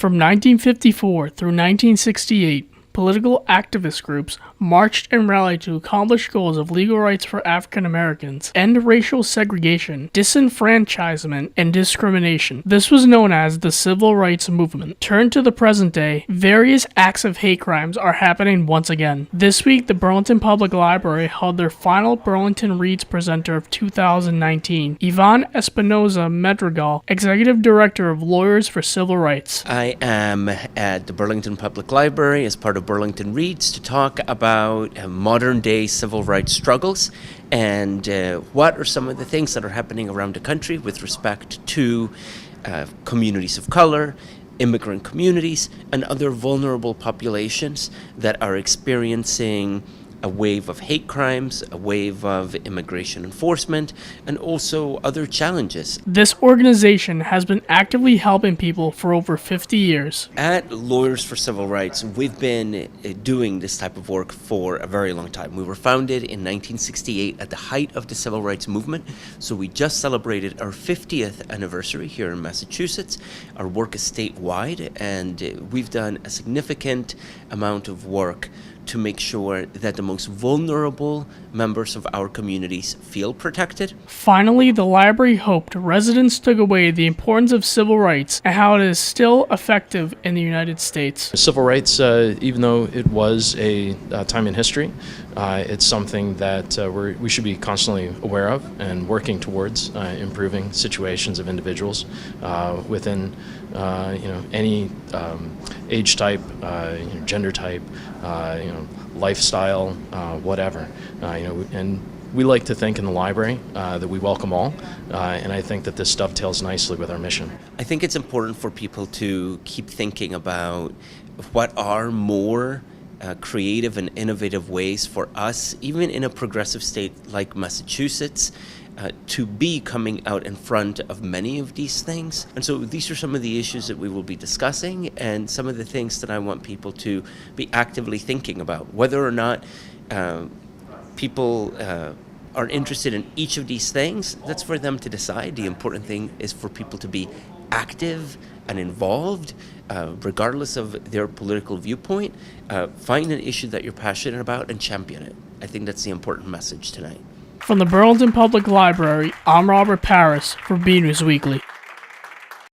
From 1954 through 1968, political activist groups marched and rallied to accomplish goals of legal rights for African Americans, end racial segregation, disenfranchisement, and discrimination. This was known as the Civil Rights Movement. Turned to the present day, various acts of hate crimes are happening once again. This week, the Burlington Public Library held their final Burlington Reads Presenter of 2019, Yvonne Espinoza Madrigal, Executive Director of Lawyers for Civil Rights. I am at the Burlington Public Library as part of Burlington Reads to talk about modern-day civil rights struggles and what are some of the things that are happening around the country with respect to communities of color, immigrant communities, and other vulnerable populations that are experiencing a wave of hate crimes, a wave of immigration enforcement, and also other challenges. This organization has been actively helping people for over 50 years. At Lawyers for Civil Rights, we've been doing this type of work for a very long time. We were founded in 1968 at the height of the civil rights movement, so we just celebrated our 50th anniversary here in Massachusetts. Our work is statewide, and we've done a significant amount of work to make sure that the most vulnerable members of our communities feel protected. Finally, the library hoped residents took away the importance of civil rights and how it is still effective in the United States. Civil rights, even though it was a time in history, it's something that we should be constantly aware of and working towards improving situations of individuals within any age type, gender type, lifestyle, whatever. And we like to think in the library that we welcome all, and I think that this dovetails nicely with our mission. I think it's important for people to keep thinking about what are more creative and innovative ways for us, even in a progressive state like Massachusetts, to be coming out in front of many of these things. And so these are some of the issues that we will be discussing and some of the things that I want people to be actively thinking about. Whether or not people are interested in each of these things, that's for them to decide. The important thing is for people to be active and involved, regardless of their political viewpoint. Find an issue that you're passionate about and champion it. I think that's the important message tonight. From the Burlington Public Library, I'm Robert Paris for BNEWS Weekly.